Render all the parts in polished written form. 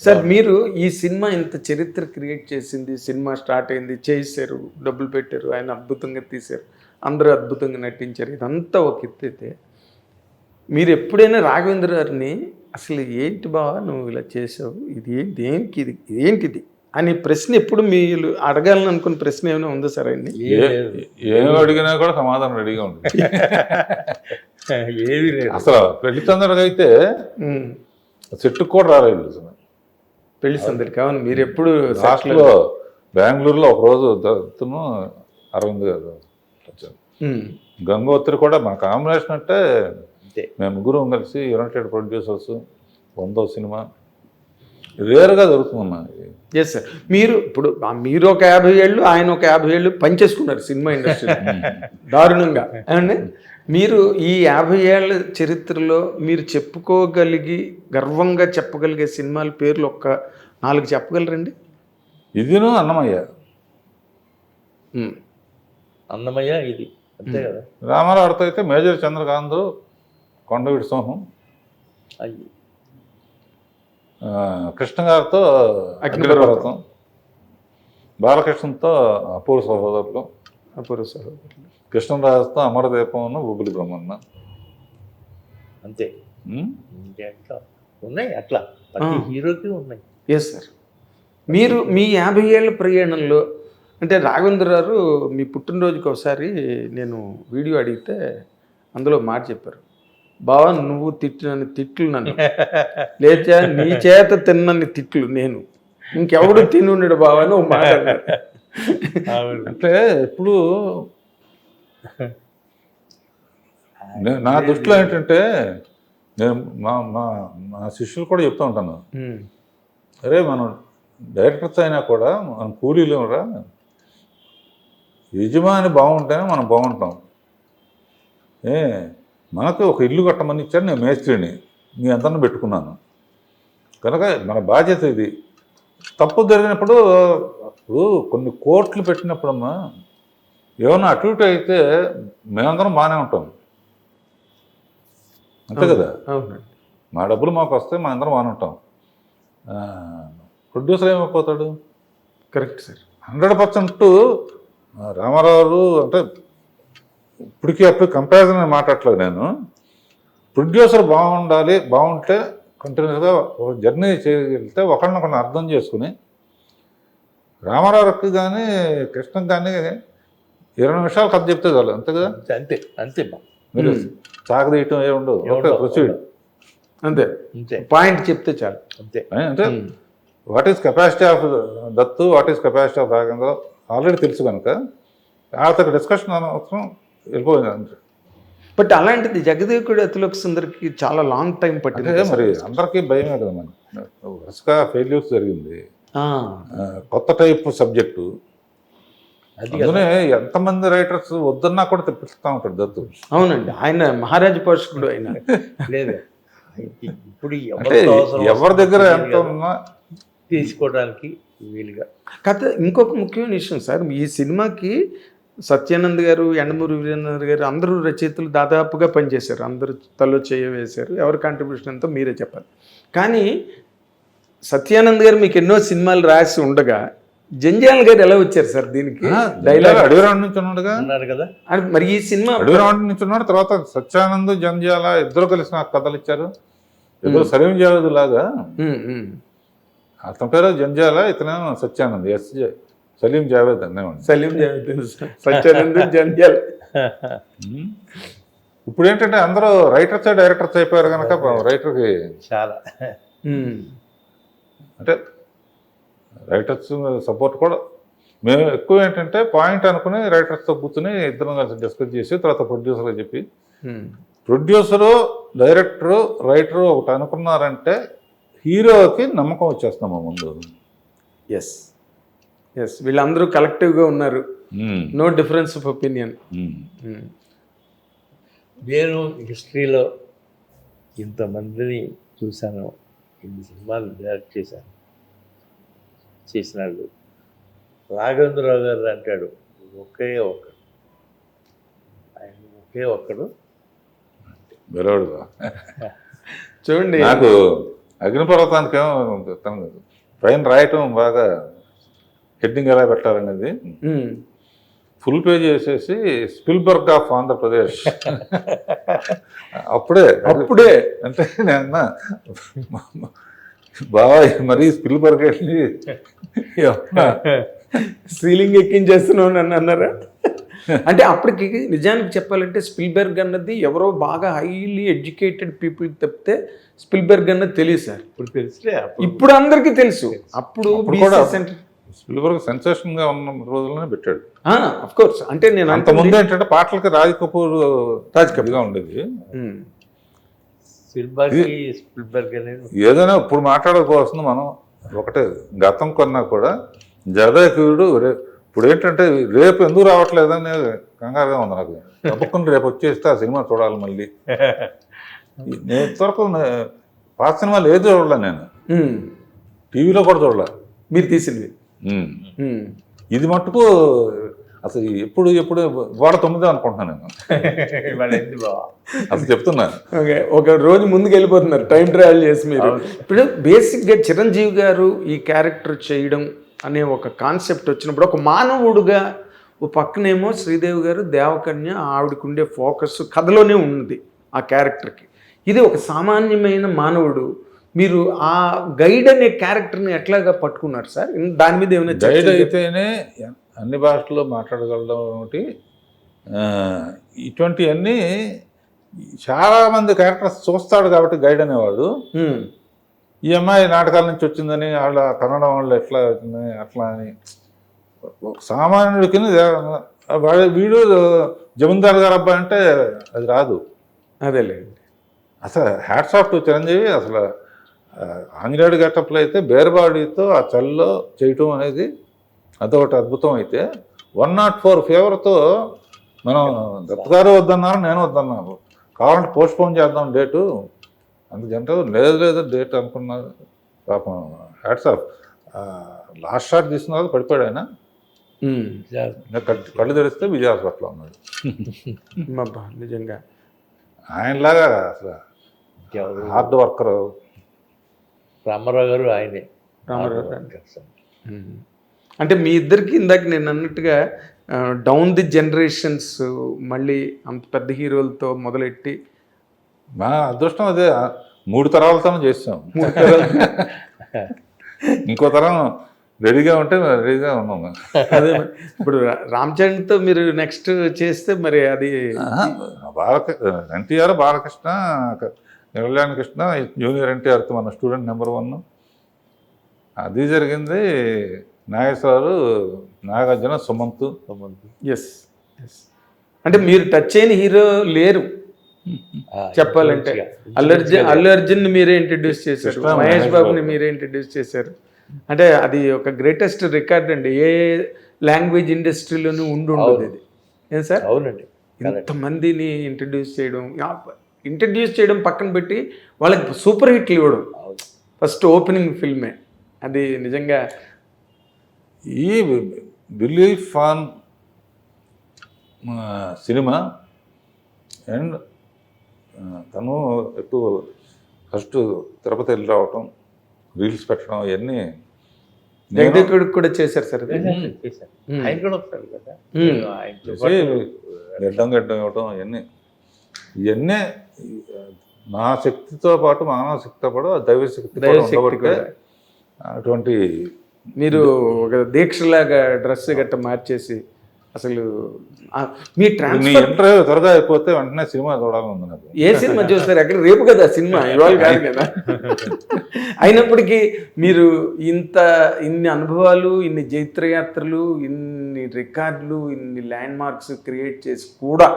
Sir మీరు ఈ cinema ఇంత చరిత్ర క్రియేట్ చేసింది, సినిమా స్టార్ట్ అయింది, చేశారు, డబ్బులు పెట్టారు, ఆయన అద్భుతంగా తీశారు, అందరూ అద్భుతంగా నటించారు, ఇదంతా ఒక ఎత్తు అయితే మీరు ఎప్పుడైనా రాఘవేంద్ర గారిని అసలు ఏంటి బావా నువ్వు ఇలా చేసావు, ఇది ఏంటి, దేనికి ఇది, ఏంటిది అని ప్రశ్న ఎప్పుడు మీరు అడగాలని అనుకున్న ప్రశ్న ఏమైనా ఉందా సార్ ఆయన్ని? ఏం అడిగినా కూడా సమాధానం రెడీగా ఉంటుంది. ఏవి లేదు అసలు పెళ్లి తొందరగా అయితే చెట్టుకు కూడా రాలేదు అసలు. పెళ్లి సందడికి అవును, మీరు ఎప్పుడు లాస్ట్లో బెంగళూరులో ఒకరోజు దత్తును అరవింద్ గారు వచ్చారు. గంగోత్రి కూడా మా కాంబినేషన్ అంటే మేము ముగ్గురం కలిసి యునైటెడ్ ప్రొడ్యూసర్స్ 100వ సినిమా రేరుగా జరుగుతుందమ్మా. Yes sir. మీరు ఇప్పుడు మీరు ఒక 50 ఏళ్ళు, ఆయన ఒక 50 ఏళ్ళు పనిచేసుకున్నారు సినిమా ఇండస్ట్రీ దారుణంగా. అండి మీరు ఈ 50 ఏళ్ళ చరిత్రలో మీరు చెప్పుకోగలిగి గర్వంగా చెప్పగలిగే సినిమాల పేర్లు ఒక్క 4 చెప్పగలరండి? ఇదిను అన్నమయ్య. అన్నమయ్య ఇది అంతే కదా. రామారావుతో అయితే మేజర్ చంద్రకాంత్, కొండవీటి సింహం, అయ్యి కృష్ణ గారితో అఖిలపర్వతం, బాలకృష్ణతో అపూర్వ సహోదరులు, అపూర్వ సహోదరులు, కృష్ణరాజుతో అమరదీపం, బుబ్బులి బ్రహ్మన్న. అంతే. ఇంకెట్లా ఉన్నాయి అట్లా ప్రతి హీరోకి ఉన్నాయి. Yes sir. మీరు మీ 50 ఏళ్ళ ప్రయాణంలో అంటే రాఘవేంద్ర గారు మీ పుట్టినరోజుకి ఒకసారి నేను వీడియో అడిగితే అందులో మాట చెప్పారు, బావా నువ్వు తిట్టినన్ని తిట్లు నన్ను లేచా నీ చేత తిన్నన్ని తిట్లు నేను ఇంకెవడు తినుండడు బావా అని ఒక మాట అన్నారు. అంటే ఇప్పుడు నా దృష్టిలో ఏంటంటే నేను మా శిష్యులు కూడా చెప్తూ ఉంటాను, అరే మనం డైరెక్టర్స్ అయినా కూడా మనం కూలీలు కూడా యజమాని బాగుంటేనే మనం బాగుంటాం. మనకు ఒక ఇల్లు కట్టమని ఇచ్చాడు, నేను మేస్త్రిని, మీ అందరిని పెట్టుకున్నాను కనుక మన బాధ్యత ఇది. తప్పు జరిగినప్పుడు ఇప్పుడు కొన్ని కోట్లు పెట్టినప్పుడమ్మా ఏమన్నా అటు ఇటు అయితే మేమందరం బాగానే ఉంటాం, అంతే కదా. అవునండి. మా డబ్బులు మాకు వస్తే మా అందరం బాగానే ఉంటాం. ప్రొడ్యూసర్ ఏమైపోతాడు? Correct sir. 100% రామారావు అంటే ఇప్పటికీ అప్పుడు కంపారిజన్ మాట్లాడలేదు నేను. ప్రొడ్యూసర్ బాగుండాలి, బాగుంటే కంటిన్యూస్గా ఒక జర్నీ చేయగలిగితే ఒకరినొకరిని అర్థం చేసుకుని రామారావుకి కానీ కృష్ణకి కానీ 20 నిమిషాలు కథ చెప్తే చాలు, అంతే కదా. అంతే అంతే మీరు సాగదీయటం ఏముండదు, ఓకే ప్రొసీడ్ అంతే, పాయింట్ చెప్తే చాలు. అంతే. అంటే what is capacity of Dattu, what is capacity of Raghavendra already తెలుసు కనుక అతను డిస్కషన్ అవసరం వెళ్ళిపోయింది అంతే. బట్ అలాంటిది జగదేకుడు అతిలోక సుందరికి చాలా లాంగ్ టైం పట్టింది. మరి అందరికీ భయమే కదా, మన వరుసగా ఫెయిల్యూర్స్ జరిగింది, కొత్త టైప్ సబ్జెక్టు. అందుకనే ఎంతమంది రైటర్స్ వద్దన్నా కూడా తెప్పిస్తూ ఉంటాడు దత్తు. అవునండి, ఆయన మహారాజు పోషకుడు అయినా లేదు. ఇప్పుడు అంటే ఎవరి దగ్గర ఎంత ఉన్నా తీసుకోవడానికి వీలుగా. కథ ఇంకొక ముఖ్యమైన విషయం సార్, ఈ సినిమాకి సత్యానంద్ గారు, యండమూరి వీరేంద్ర గారు అందరూ రచయితలు దాదాపుగా పనిచేశారు, అందరూ తలో చేయ వేశారు, ఎవరి కాంట్రిబ్యూషన్ ఎంతో మీరే చెప్పాలి. కానీ సత్యానంద్ గారు మీకు ఎన్నో సినిమాలు రాసి ఉండగా జంజాల గారు ఎలా వచ్చారు సార్ దీనికి? డైలాగ్ అడవిరాడు నుంచి ఉన్నాడుగా ఉన్నారు కదా. మరి ఈ సినిమా అడవిరాడు నుంచి ఉన్నాడు, తర్వాత సత్యానంద్ జంజాల ఇద్దరు కలిసి నాకు కథలు ఇచ్చారు. ఇద్దరు సలీం జావేద్ లాగా, అతని పేరు జంజాల, ఇతనేమో సత్యానంద్, సలీం జావేద్ అనేవాడు. సలీం జావేద్, సత్యానంద్, జంజాల. ఇప్పుడు ఏంటంటే అందరూ రైటర్స్ డైరెక్టర్స్ అయిపోయారు కనుక రైటర్కి చాలా అంటే రైటర్స్ సపోర్ట్ కూడా మేము ఎక్కువ ఏంటంటే పాయింట్ అనుకుని రైటర్స్తో కూర్చుని ఇద్దరం కలిసి డిస్కస్ చేసి తర్వాత ప్రొడ్యూసర్గా చెప్పి, ప్రొడ్యూసరు, డైరెక్టరు, రైటరు ఒకటి అనుకున్నారంటే హీరోకి నమ్మకం వచ్చేస్తున్నాము ముందు. ఎస్ ఎస్, వీళ్ళందరూ కలెక్టివ్గా ఉన్నారు, నో డిఫరెన్స్ ఆఫ్ ఒపీనియన్. నేను హిస్టరీలో ఇంతమందిని చూశాను, ఇన్ని సినిమాలు డైరెక్ట్ చేసినాడు. రాఘవేంద్రరావు గారు అంటాడు ఒకే ఒక్కడు, ఆయన ఒకే ఒక్కడు. బెరవడుగా చూడండి, నాకు అగ్నిపర్వతానికి ఏమో తను పైన రాయటం బాగా హెడ్డింగ్ ఎలా పెట్టాలనేది ఫుల్ పేజ్ చేసేసి స్పిల్బర్గ్ ఆఫ్ ఆంధ్రప్రదేశ్. అప్పుడే అంటే నేను బాగా మరీ స్పిల్బర్గ్ వెళ్ళి సీలింగ్ ఎక్కించేస్తున్నావు నన్ను అన్నారా? అంటే అప్పటికి నిజానికి చెప్పాలంటే స్పిల్బర్గ్ అన్నది ఎవరో బాగా హైలీ ఎడ్యుకేటెడ్ పీపుల్ తప్పితే స్పిల్బర్గ్ అన్నది తెలియదు సార్. ఇప్పుడు తెలిస్తే ఇప్పుడు అందరికీ తెలుసు. అప్పుడు కూడా స్పిల్బర్గ్ సెన్సేషన్ గా ఉన్న రోజుల్లోనే పెట్టాడు. Of course. అంటే నేను అంత ముందు ఏంటంటే పాటలకి రాజ్ కపూర్గా ఉండేది. స్పిల్బర్గ్ అనేది ఏదైనా ఇప్పుడు మాట్లాడుకోవాల్సింది మనం ఒకటే, గతం కన్నా కూడా జగదేకుడు ఇప్పుడు ఏంటంటే రేపు ఎందుకు రావట్లేదని కంగారుగా ఉంది నాకు. తప్పకుండా రేపు వచ్చేస్తే ఆ సినిమా చూడాలి మళ్ళీ. నేను ఇంతవరకు పాత సినిమాలు ఏది చూడలే నేను, టీవీలో కూడా చూడలే. మీరు తీసింది ఇది మట్టుకు అసలు ఎప్పుడు వాడ 9 అనుకుంటున్నాను నేను. అసలు చెప్తున్నాను. ఓకే, ఒక రోజు ముందుకు వెళ్ళిపోతున్నారు టైం ట్రావెల్ చేసి మీరు. ఇప్పుడు బేసిక్గా చిరంజీవి గారు ఈ క్యారెక్టర్ చేయడం అనే ఒక కాన్సెప్ట్ వచ్చినప్పుడు ఒక మానవుడుగా ఓ పక్కనేమో శ్రీదేవి గారు దేవకన్య, ఆవిడకుండే ఫోకస్ కథలోనే ఉంది ఆ క్యారెక్టర్కి. ఇది ఒక సామాన్యమైన మానవుడు. మీరు ఆ గైడ్ అనే క్యారెక్టర్ని ఎట్లాగా పట్టుకున్నారు సార్? దాని మీద ఏమైనా గైడ్ అయితేనే అన్ని భాషల్లో మాట్లాడగలడం ఒకటి. ఇటువంటివన్నీ చాలామంది క్యారెక్టర్స్ చూస్తాడు కాబట్టి గైడ్ అనేవాడు. ఈ అమ్మాయి నాటకాల నుంచి వచ్చిందని, వాళ్ళ కన్నడ వాళ్ళు ఎట్లా వచ్చిందని అట్లా అని సామాన్యుడికి వీడు జమీందార్ గారు అబ్బాయి అంటే అది రాదు. అదేలేండి. అసలు హ్యాట్స్ ఆఫ్ టు చిరంజీవి. అసలు ఆంజనేయుడు గెటప్లో అయితే బేర్బాడీతో ఆ చల్లో చేయటం అనేది అదొకటి అద్భుతం. అయితే 104 ఫీవర్తో మనం దత్తగారు వద్దన్నారు, నేను వద్దన్నాను. కావాలంటే పోస్ట్ పోన్ చేద్దాం డేటు, అందుకంటే లేదు డేట్ అనుకున్నారు. పాపం హ్యాట్స్ ఆఫ్. లాస్ట్ షాట్ తీసిన తర్వాత పడిపోయాడు ఆయన. కళ్ళు తెరిస్తే విజయ హాస్పిటల్లో ఉన్నాడు. నిజంగా ఆయనలాగా అసలు హార్డ్ వర్కర్ రామారావు గారు ఆయనే. రామారావు గారు అంటే మీ ఇద్దరికి ఇందాక నేను అన్నట్టుగా డౌన్ ది జనరేషన్స్ మళ్ళీ అంత పెద్ద హీరోలతో మొదలెట్టి మా అదృష్టం అదే. 3 తరాలతోనే చేస్తాం. 3 తరాలు. ఇంకో తరం రెడీగా ఉంటే రెడీగా ఉన్నాము. అదే ఇప్పుడు రామ్ చరణ్తో మీరు నెక్స్ట్ చేస్తే మరి అది ఎన్టీఆర్, బాలకృష్ణ, కళ్యాణ్ కృష్ణ, జూనియర్ ఎన్టీఆర్తో మన స్టూడెంట్ నెంబర్ 1 అది జరిగింది. నాగేశ్వరరావు, నాగార్జున, సుమంత్. ఎస్ అంటే మీరు టచ్ అయిన హీరో లేరు చెప్పాలంటే. అల్లు అర్జున్ మీరే ఇంట్రడ్యూస్ చేశారు, మహేష్ బాబుని మీరే ఇంట్రడ్యూస్ చేశారు. అంటే అది ఒక గ్రేటెస్ట్ రికార్డ్ అండి. ఏ లాంగ్వేజ్ ఇండస్ట్రీలోనూ ఉండదు ఇది. ఏం సార్? అవునండి. ఇంతమందిని ఇంట్రడ్యూస్ చేయడం పక్కన పెట్టి వాళ్ళకి సూపర్ హిట్లు ఇవ్వడం ఫస్ట్ ఓపెనింగ్ ఫిల్మే. అది నిజంగా ఈ బిలీఫ్ ఆన్ సినిమా అండ్ తను ఎక్కువ ఫస్ట్ తిరుపతి వెళ్ళి రావటం, రీల్స్ పెట్టడం, అవన్నీ జగదేకుడికి కూడా చేశారు సార్. ఆయన కూడా వస్తారు కదా, గడ్డం ఇవ్వటం, ఇవన్నీ నా శక్తితో పాటు మానవ శక్తితో పాటు దైవశక్తి అటువంటి. మీరు ఒక దీక్షలాగా డ్రెస్ గట్ట మార్చేసి అసలు మీ ట్రాన్స్ఫర్ త్వరగా అయిపోతే వెంటనే సినిమా చూడాలని ఉంది నాకు. ఏ సినిమా చూస్తారు? అక్కడ రేపు కదా సినిమా, ఇవాళ కాదు కదా. అయినప్పటికీ మీరు ఇన్ని అనుభవాలు, ఇన్ని జైత్రయాత్రలు, ఇన్ని రికార్డులు, ఇన్ని ల్యాండ్ మార్క్స్ క్రియేట్ చేసి కూడా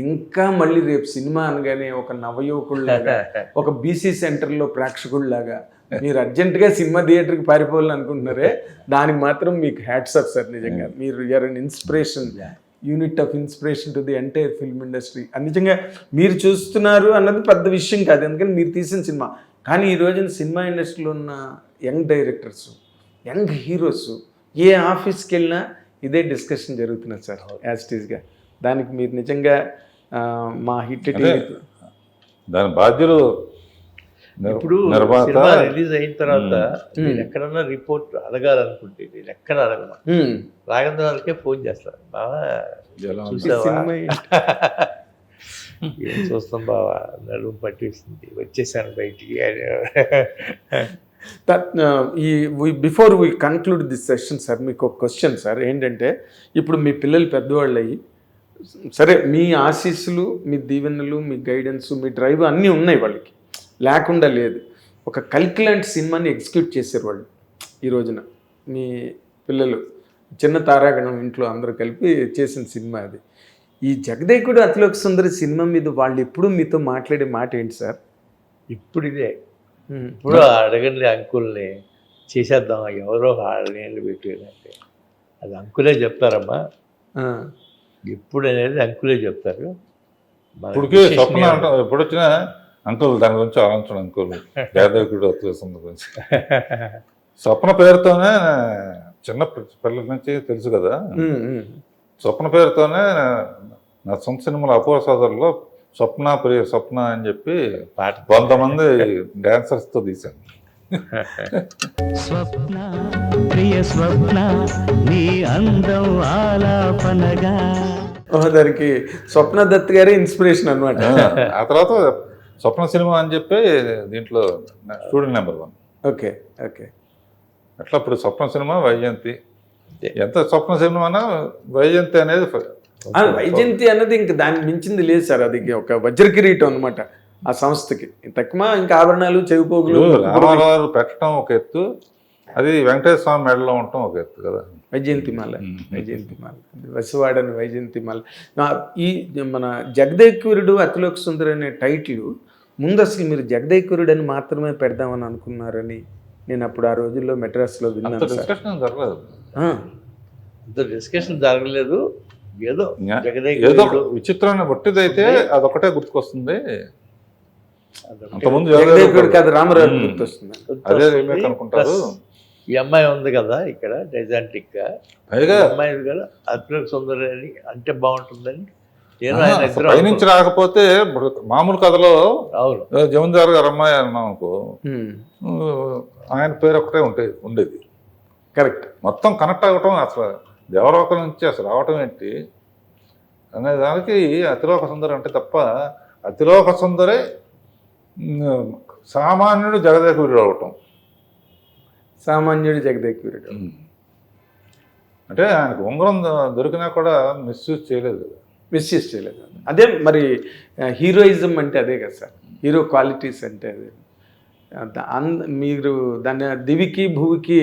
ఇంకా మళ్ళీ రేపు సినిమా అనగానే ఒక నవయువకుల్లాగా, ఒక బీసీ సెంటర్లో ప్రేక్షకుల్లాగా మీరు అర్జెంటుగా సినిమా థియేటర్కి పారిపోవాలని అనుకుంటున్నారే, దానికి మాత్రం మీకు హ్యాట్స్ ఆఫ్ సార్. నిజంగా మీరు you are an inspiration, unit of inspiration to the entire film industry. నిజంగా మీరు చూస్తున్నారు అన్నది పెద్ద విషయం కాదు, ఎందుకంటే మీరు తీసిన సినిమా. కానీ ఈ రోజున సినిమా ఇండస్ట్రీలో ఉన్న యంగ్ డైరెక్టర్స్, యంగ్ హీరోస్ ఏ ఆఫీస్కి వెళ్ళినా ఇదే డిస్కషన్ జరుగుతున్నది సార్ యాజ్ ఇట్ ఈస్గా. దానికి మీరు నిజంగా మా హిట్ దాని బాధ్యులు ఇప్పుడు నిర్మాత సినిమా రిలీజ్ అయిన తర్వాత నేను ఎక్కడన్నా రిపోర్ట్ అడగాలనుకుంటే నేను ఎక్కడ అడగను. రాఘవేంద్ర వాళ్ళకే ఫోన్ చేస్తాను, బావా ఎలా ఉంది? చూసావా, సినిమా ఏం చూస్తాం బావా, నడుము పట్టిస్తుంది, వచ్చేసాను బయటికి. Before we conclude this session sir, మీకు ఒక క్వశ్చన్ సార్. ఏంటంటే ఇప్పుడు మీ పిల్లలు పెద్దవాళ్ళు అయ్యి, సరే మీ ఆశీస్సులు, మీ దీవెనలు, మీ గైడెన్స్, మీ డ్రైవ్ అన్నీ ఉన్నాయి వాళ్ళకి, లేకుండా లేదు. ఒక కల్కి లాంటి సినిమాని ఎగ్జిక్యూట్ చేశారు వాళ్ళు ఈ రోజున. మీ పిల్లలు చిన్న తారాగణం ఇంట్లో అందరూ కలిపి చేసిన సినిమా అది. ఈ జగదేకుడు అతిలోక సుందరి సినిమా మీద వాళ్ళు ఎప్పుడు మీతో మాట్లాడే మాట ఏంటి సార్? ఇప్పుడు ఇదే, ఇప్పుడు అడగండి అంకుల్ని, చేసేద్దాం ఎవరో 6 ఏళ్ళు పెట్టారంటే అది అంకులే చెప్తారమ్మా. ఎప్పుడు అనేది అంకులే చెప్తారు. ఇప్పటికే స్వప్న అంటాం, ఎప్పుడు వచ్చినా అంకుల్ దాని గురించి ఆలోచించడం, అంకుల్ జగదేకుడు అతిలోక సుందరి గురించి. స్వప్న పేరుతోనే చిన్న పిల్లల నుంచి తెలుసు కదా, స్వప్న పేరుతోనే నా సొంత సినిమాలో అపూర్వ సోదరులో స్వప్న ప్రియ స్వప్న అని చెప్పి 100 మంది డాన్సర్స్తో తీశాను. స్వప్న ప్రియ స్వప్న నీ అందం ఆలాపనగా. దానికి స్వప్న దత్ గారే ఇన్స్పిరేషన్ అనమాట. ఆ తర్వాత స్వప్న సినిమా అని చెప్పి దీంట్లో స్టూడెంట్ నెంబర్ 1. Okay okay. అట్లా ఇప్పుడు స్వప్న సినిమా, వైజయంతి, ఎంత స్వప్న సినిమానా వైజయంతి అనేది వైజయంతి అన్నది ఇంకా దాన్ని మించింది లేదు సార్. అది ఒక వజ్రకిరీటం అనమాట ఆ సంస్థకి. తక్కువ ఇంకా ఆభరణాలు, చెవిపోగులు. రామారావు పెట్టడం ఒక ఎత్తు, అది వెంకటేశ్వర స్వామి మెడలో ఉండటం ఒక ఎత్తు కదా. వైజయంతిమాల, వైజయంతిమాల, వసివాడని వైజయంతిమాల. ఈ మన జగదేకురుడు అతిలోక సుందరి అనే టైటిల్ ముందు అసలు మీరు జగదేకురుడు అని మాత్రమే పెడదామని అనుకున్నారని నేను అప్పుడు ఆ రోజుల్లో మెడ్రాస్లో విన్నాను సార్. అంత డిస్కషన్ జరగలేదు. ఏదో ఏదో విచిత్రమైన బట్టిదైతే అదొకటే గుర్తుకొస్తుంది. అంతకుముందు జగదేకుడు కాదు రామరాజు గుర్తొస్తుంది. అదే రీమేక్ అనుకుంటారు. ఈ అమ్మాయి ఉంది కదా ఇక్కడ డైజాంటిక్ గా, పైగా అమ్మాయి కదా అతిలోక సుందరి అని అంటే బాగుంటుందని పైనుంచి రాకపోతే మామూలు కథలో అవును జమీందారు గారు అమ్మాయి అన్నాం అనుకో, ఆయన పేరు ఒకటే ఉండేది. కరెక్ట్. మొత్తం కనెక్ట్ అవ్వటం, అసలు దేవలోకం నుంచి అసలు రావటం ఏంటి అనే దానికి అతిలోక సుందరి అంటే తప్ప, అతిలోక సుందరి సామాన్యుడు జగదేకుడు అవటం. సామాన్యుడు జగదేకుడు అంటే ఆయనకు ఉంగరం దొరికినా కూడా మిస్యూజ్ చేయలేదు కదా. మిస్యూజ్ చేయలేదు. అదే మరి హీరోయిజం అంటే అదే కదా సార్, హీరో క్వాలిటీస్ అంటే అదే. మీరు దాన్ని దివికి భూవికి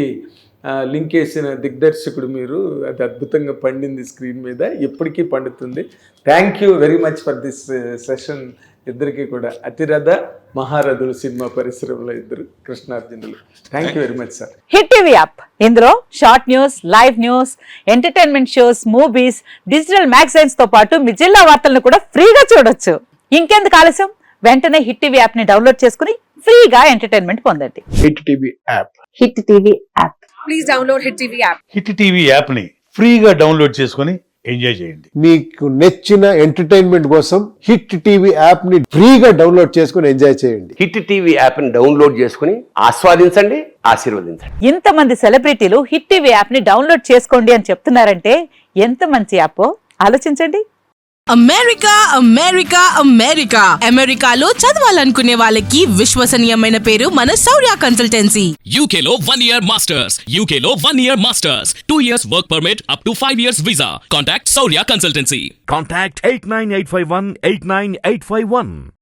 లింక్ చేసిన దిగ్దర్శకుడు మీరు. అది అద్భుతంగా పండింది స్క్రీన్ మీద, ఎప్పటికీ పండుతుంది. Thank you very much for this session. ఇద్దరికి కూడా అతిరథ మహారథులు సినిమా పరిశ్రమలో ఇద్దరు కృష్ణార్జునులు. Thank you very much sir. Hit TV app, ఇందులో short news, live news, entertainment shows, movies, digital magazines తో పాటు మీ జిల్లా వార్తలను కూడా ఫ్రీగా చూడొచ్చు. ఇంకెందుకు ఆలస్యం, వెంటనే హిట్ టీవీ యాప్ ని డౌన్లోడ్ చేసుకుని ఫ్రీగా ఎంటర్టైన్మెంట్ పొందండి. Hit TV app. Hit TV app. Please download Hit TV app. Hit TV యాప్ని ఫ్రీగా డౌన్లోడ్ చేసుకొని ఎంజాయ్ చేయండి. మీకు నచ్చిన ఎంటర్టైన్మెంట్ కోసం హిట్ టీవీ యాప్ ని ఫ్రీగా డౌన్లోడ్ చేసుకొని ఎంజాయ్ చేయండి. హిట్ టీవీ యాప్ ని డౌన్లోడ్ చేసుకుని ఆస్వాదించండి, ఆశీర్వదించండి. ఇంతమంది సెలబ్రిటీలు హిట్ టీవీ యాప్ ని డౌన్లోడ్ చేసుకోండి అని చెప్తున్నారంటే ఎంత మంచి యాప్ ఆలోచించండి. అమెరికా అమెరికా అమెరికా అమెరికాలో చదవాలనుకునే వాళ్ళకి విశ్వసనీయమైన పేరు మన శౌర్య కన్సల్టెన్సీ. UK లో 1 year masters, UK లో 1 year masters, 2 years work permit up to 5 years visa. Contact Saurya Consultancy. Contact 89851 89851.